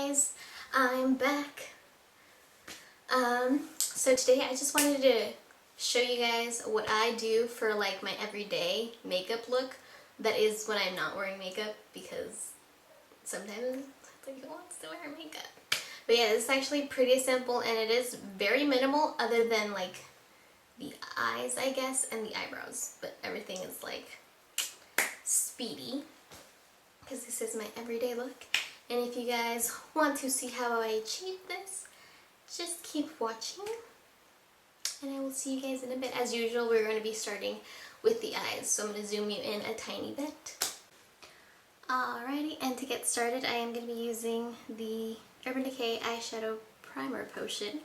guys, I'm back. So today I just wanted to show you guys what I do for like my everyday makeup look. That is when I'm not wearing makeup, because sometimes who wants to wear makeup? But yeah, it's actually pretty simple and it is very minimal other than like the eyes, I guess, and the eyebrows. But everything is like speedy because this is my everyday look. And if you guys want to see how I achieve this, just keep watching. And I will see you guys in a bit. As usual, we're going to be starting with the eyes. So I'm going to zoom you in a tiny bit. Alrighty, and to get started, I am going to be using the Urban Decay Eyeshadow Primer Potion.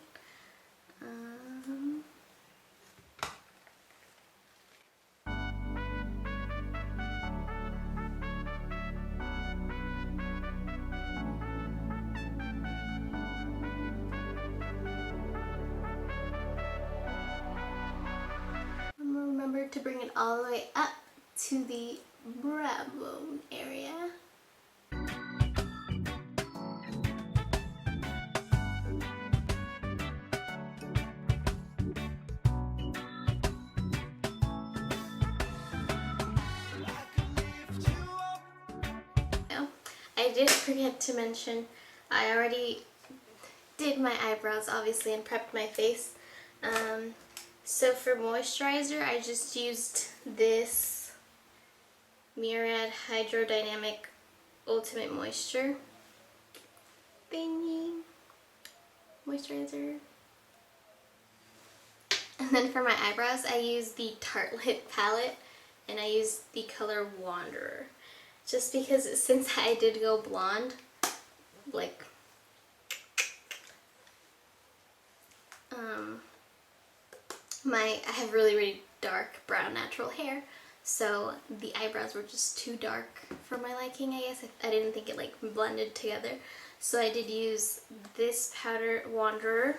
Remember to bring it all the way up to the brow bone area. I did forget to mention, I already did my eyebrows obviously and prepped my face. So for moisturizer, I just used this Murad Hydrodynamic Ultimate Moisture thingy moisturizer. And then for my eyebrows, I used the Tartelette palette and I used the color Wanderer. Just because since I did go blonde, like I have really dark brown natural hair, so the eyebrows were just too dark for my liking, I guess. I didn't think it like blended together, so I did use this powder Wanderer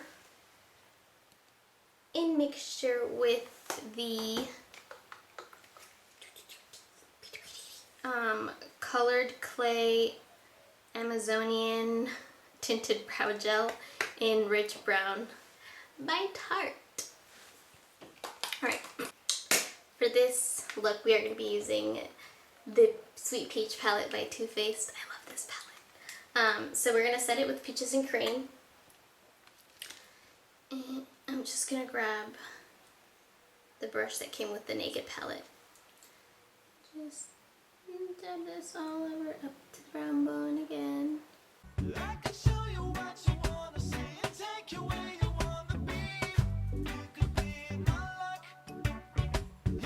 in mixture with the Colored Clay Amazonian Tinted Brow Gel in Rich Brown by Tarte. Alright, for this look we are going to be using the Sweet Peach palette by Too Faced. I love this palette. So we're going to set it with Peaches and Cream. And I'm just going to grab the brush that came with the Naked palette. Just dab this all over up to the brown bone again. I can show you what you wanna see and take you where you wanna be. You could be in my luck. Even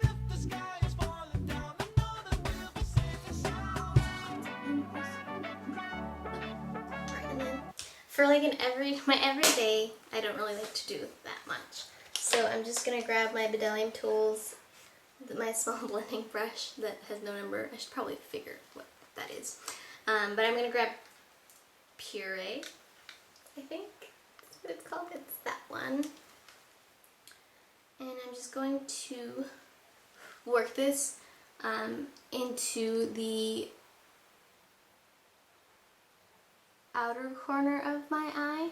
if the sky is falling down, I know that we'll be safe and sound. Alright, and then for like my everyday, I don't really like to do that much. So I'm just gonna grab my Bdellium Tools, my small blending brush that has no number. I should probably figure what that is. But I'm going to grab Puree, I think that's what it's called. It's that one. And I'm just going to work this into the outer corner of my eye.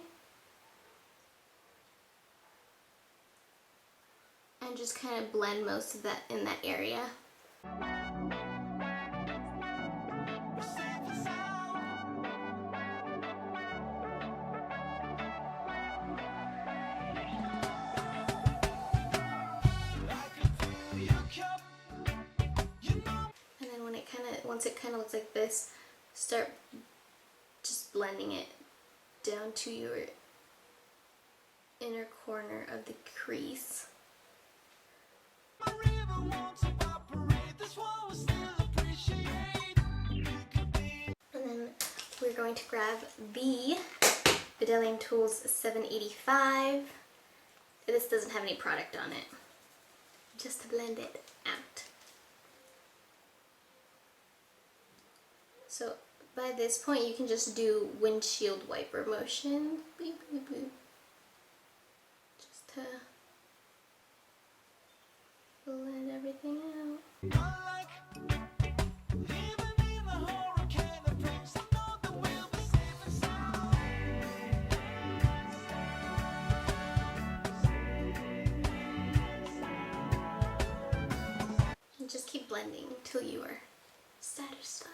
And just kind of blend most of that in that area. And then once it kind of looks like this, start just blending it down to your inner corner of the crease. And then we're going to grab the Bdellium Tools 785. This doesn't have any product on it, just to blend it out. So by this point you can just do windshield wiper motion, boop, boop, boop. Just to blend everything out. blending till you are satisfied.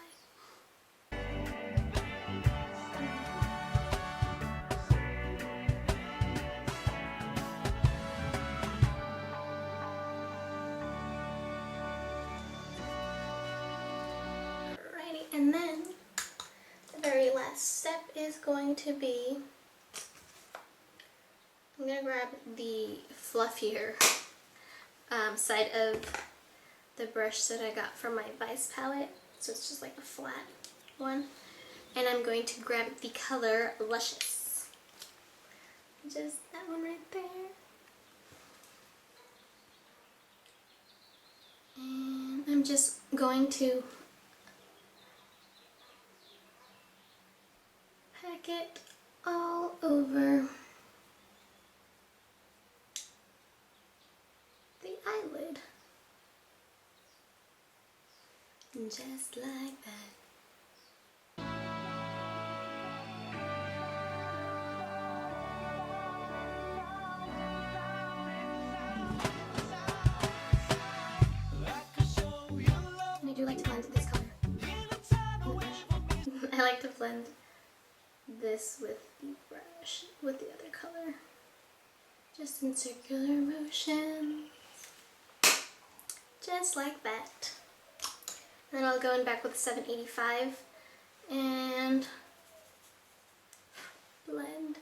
Alrighty, and then the very last step is going to be, I'm going to grab the fluffier side of the brush that I got from my Vice palette, so it's just like a flat one, and I'm going to grab the color Luscious, just that one right there, and I'm just going to pack it all over the eyelid. Just like that. And I do like to blend this color. I like to blend this with the brush, with the other color. Just in circular motion. Just like that. Then I'll go in back with 785 and blend.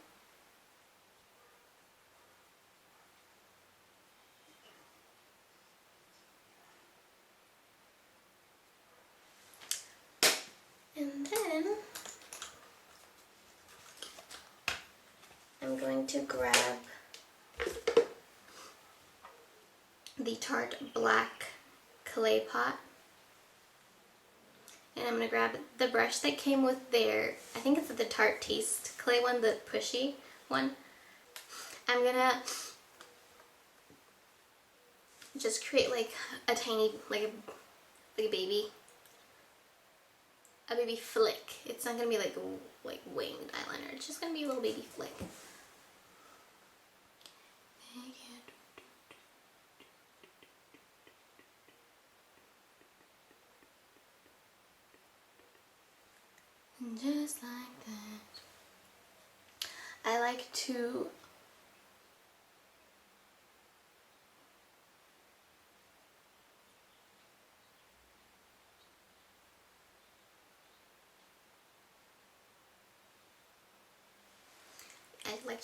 And then I'm going to grab the Tarte Black Clay Pot. And I'm going to grab the brush that came with their, I think it's the Tarte Taste Clay one, the pushy one. I'm going to just create like a tiny, like a baby flick. It's not going to be like winged eyeliner. It's just going to be a little baby flick. Just like that. I like to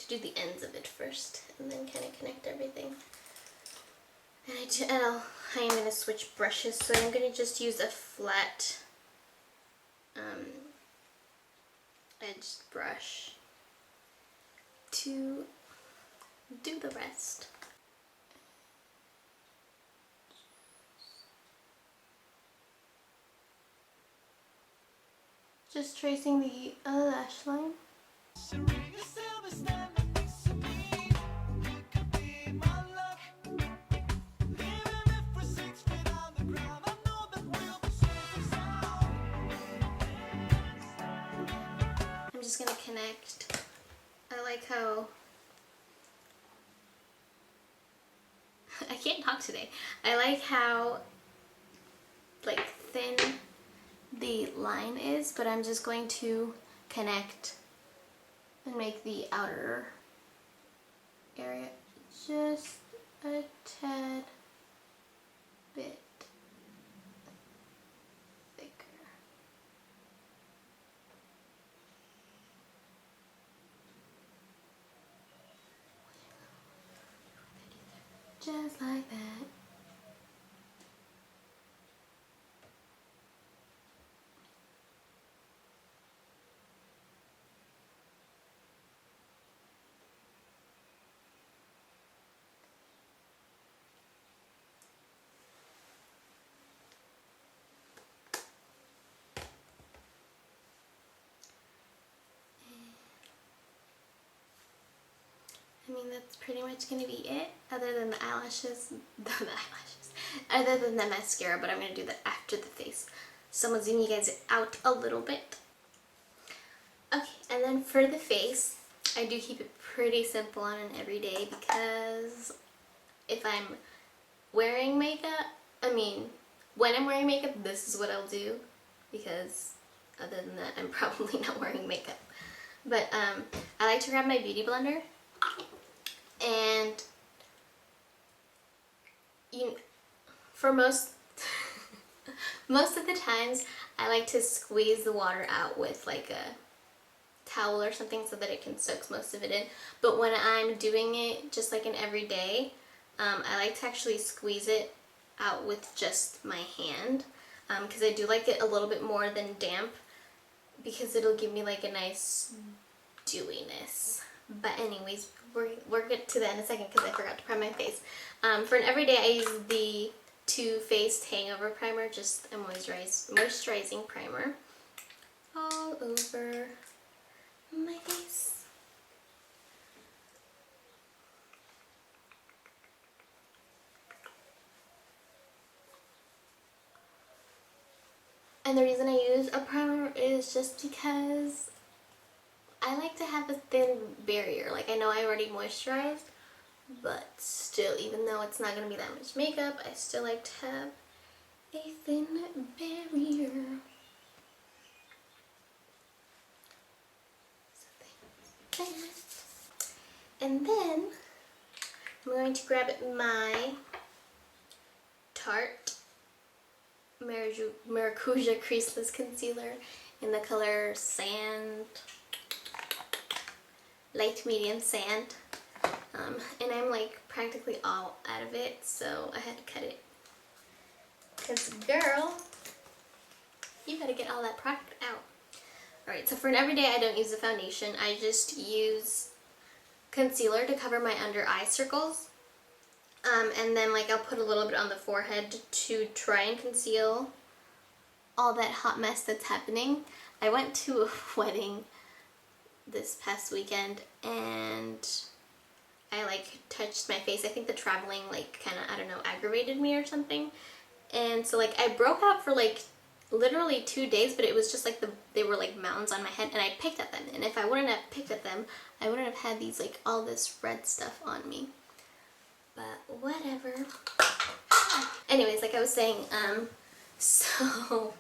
do the ends of it first and then kind of connect everything. And I am going to switch brushes, so I'm going to just use a flat edged brush to do the rest. Just tracing the lash line. I'm just gonna connect. I like how I can't talk today. I like how like thin the line is, but I'm just going to connect and make the outer area just a tad bit thicker. Just like that. I mean, that's pretty much going to be it, other than the eyelashes, other than the mascara, but I'm going to do that after the face. So I'm going to zoom you guys out a little bit. Okay, and then for the face, I do keep it pretty simple on an everyday, because if I'm wearing makeup, I mean, when I'm wearing makeup, this is what I'll do, because other than that, I'm probably not wearing makeup. But I like to grab my beauty blender, and for most of the times, I like to squeeze the water out with like a towel or something so that it can soak most of it in. But when I'm doing it just like an everyday, I like to actually squeeze it out with just my hand, because I do like it a little bit more than damp, because it'll give me like a nice dewiness. But anyways, we'll get to that in a second because I forgot to prime my face. For an everyday, I use the Too Faced Hangover Primer, just a moisturizing primer all over my face. And the reason I use a primer is just because I like to have a thin barrier. Like, I know I already moisturized, but still, even though it's not going to be that much makeup, I still like to have a thin barrier. So and then I'm going to grab my Tarte Maracuja Creaseless Concealer in the color Sand, light medium sand. And I'm like practically all out of it, so I had to cut it. Because girl, you gotta get all that product out. Alright, so for an everyday, I don't use a foundation. I just use concealer to cover my under eye circles. And then like I'll put a little bit on the forehead to try and conceal all that hot mess that's happening. I went to a wedding this past weekend and I like touched my face. I think the traveling like kind of, I don't know, aggravated me or something. And so like I broke out for like literally 2 days, but it was just like they were like mountains on my head, and I picked at them. And if I wouldn't have picked at them, I wouldn't have had these like all this red stuff on me. But whatever. Anyways, like I was saying, so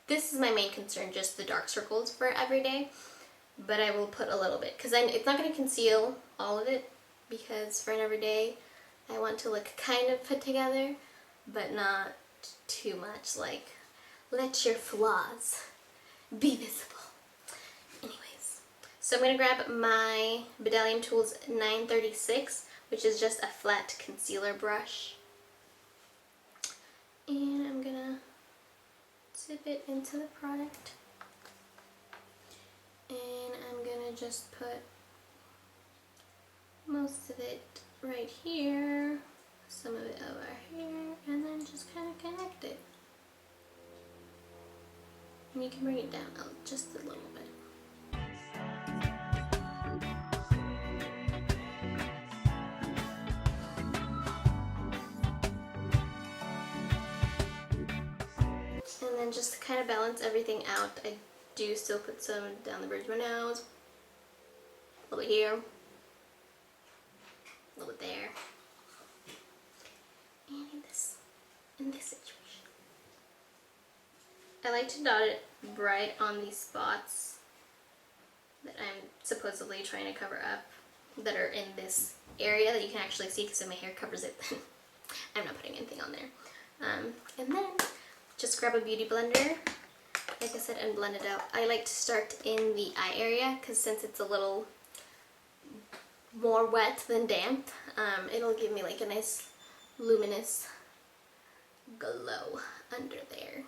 this is my main concern, just the dark circles for every day. But I will put a little bit, because it's not going to conceal all of it, because for an everyday, I want to look kind of put together, but not too much. Like, let your flaws be visible. Anyways, so I'm going to grab my Bdellium Tools 936, which is just a flat concealer brush. And I'm going to dip it into the product. And I'm going to just put most of it right here, some of it over here, and then just kind of connect it. And you can bring it down just a little bit. And then just to kind of balance everything out, I do still put some down the bridge of my nose, a little bit here, a little bit there, and in this situation. I like to dot it right on these spots that I'm supposedly trying to cover up, that are in this area that you can actually see, because if my hair covers it, then I'm not putting anything on there. And then just grab a beauty blender, like I said, and blend it out. I like to start in the eye area, because since it's a little more wet than damp, it'll give me like a nice luminous glow under there.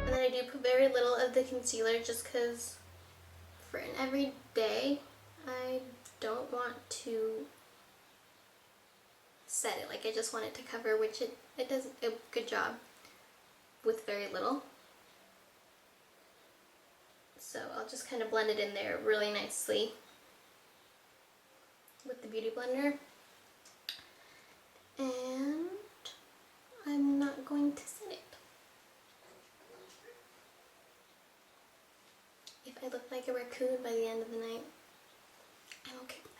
And then I do put very little of the concealer, just because for an everyday, I don't want to set it. Like, I just want it to cover, which it does a good job with very little. So I'll just kind of blend it in there really nicely with the beauty blender. And I'm not going to set it. end of the night, I'm okay with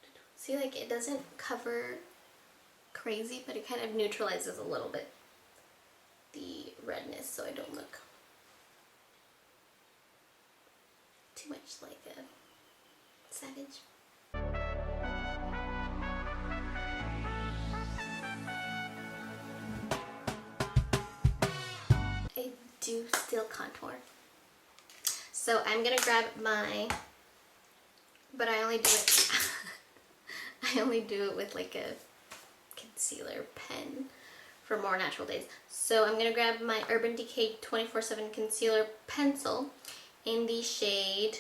it. See, like, it doesn't cover crazy, but it kind of neutralizes a little bit the redness, so I don't look too much like a savage. I do still contour. So I'm gonna grab my, but I only do it, I only do it with like a concealer pen for more natural days. So I'm gonna grab my Urban Decay 24/7 Concealer Pencil in the shade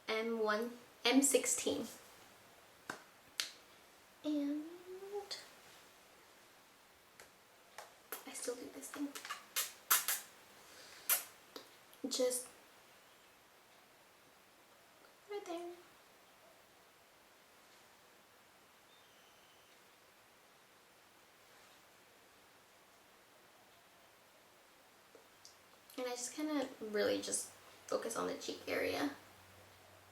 M16. And I still do this thing. Just right there. And I just kind of really just focus on the cheek area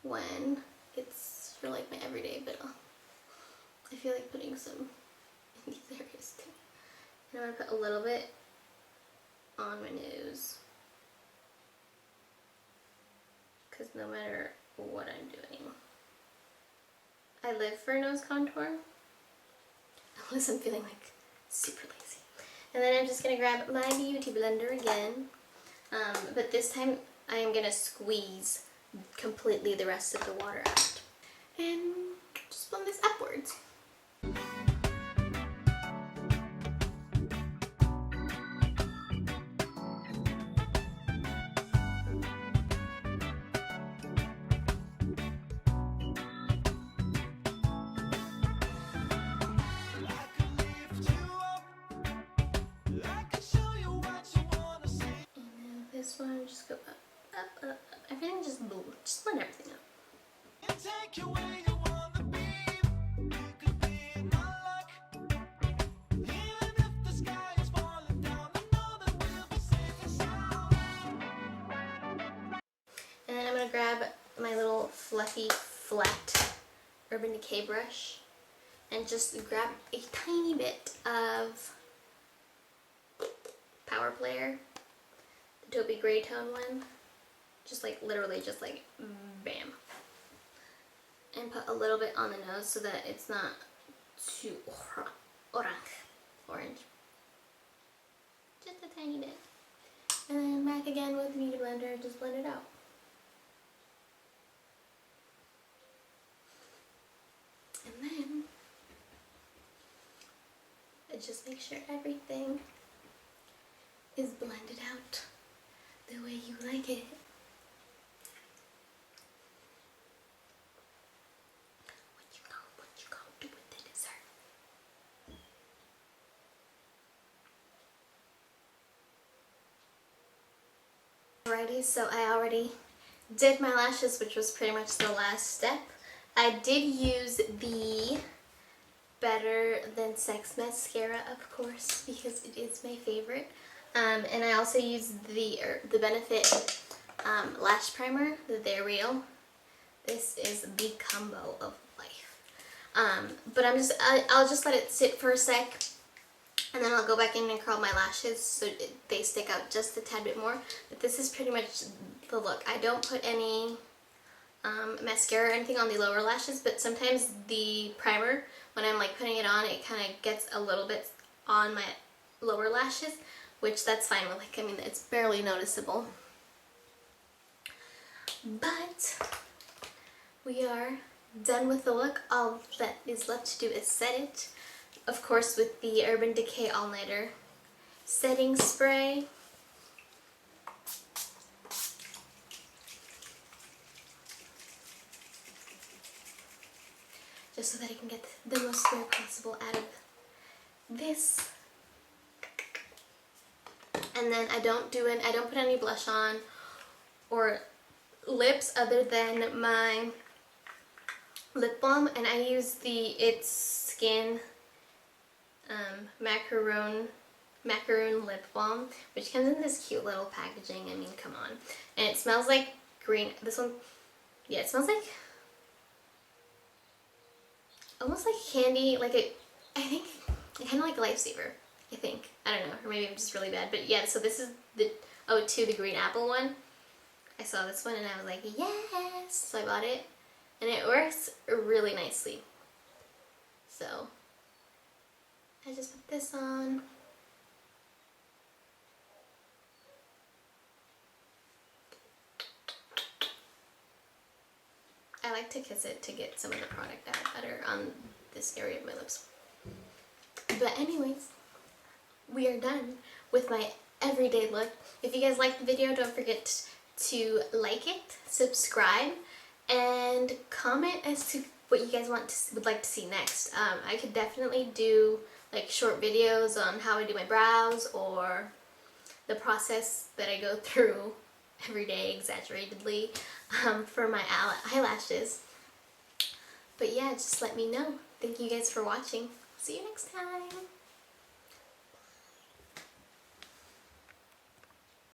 when it's for like my everyday, but I feel like putting some in these areas too. And I'm gonna put a little bit on my nose, because no matter what I'm doing, I live for nose contour unless I'm feeling like super lazy. And then I'm just gonna grab my beauty blender again, but this time I am gonna squeeze completely the rest of the water out and just blend this upwards. This one, just go up, up, up, up. Everything just blend everything up. And then I'm gonna grab my little fluffy, flat Urban Decay brush and just grab a tiny bit of Power Player, the taupey gray tone one, just like literally just like bam, and put a little bit on the nose so that it's not too orange, just a tiny bit, and then back again with the beauty blender, just blend it out. And then I just make sure everything is blended out the way you like it. What you gonna do with the dessert? Alrighty, so I already did my lashes, which was pretty much the last step. I did use the Better Than Sex mascara, of course, because it is my favorite. And I also used the Benefit lash primer, the They're Real. This is the combo of life. But I'll just let it sit for a sec, and then I'll go back in and curl my lashes so they stick out just a tad bit more. But this is pretty much the look. I don't put any mascara or anything on the lower lashes, but sometimes the primer, when I'm like putting it on, it kind of gets a little bit on my lower lashes, which that's fine with. Like, I mean, it's barely noticeable. But we are done with the look. All that is left to do is set it, of course, with the Urban Decay All Nighter setting spray. Just so that I can get the most spray possible out of this. And then I don't put any blush on or lips other than my lip balm, and I use the It's Skin Macaron macaroon lip balm, which comes in this cute little packaging. I mean, come on. And it smells like green. This one, yeah, it smells like almost like candy, like I think kind of like a Lifesaver, I think. I don't know, or maybe I'm just really bad. But yeah, so this is the O2, the green apple one. I saw this one and I was like, yes! So I bought it, and it works really nicely. So I just put this on. I like to kiss it to get some of the product out better on this area of my lips. But anyways, we are done with my everyday look. If you guys liked the video, don't forget to like it, subscribe, and comment as to what you guys would like to see next. I could definitely do like short videos on how I do my brows or the process that I go through every day exaggeratedly for my eyelashes. But yeah, just let me know. Thank you guys for watching. See you next time.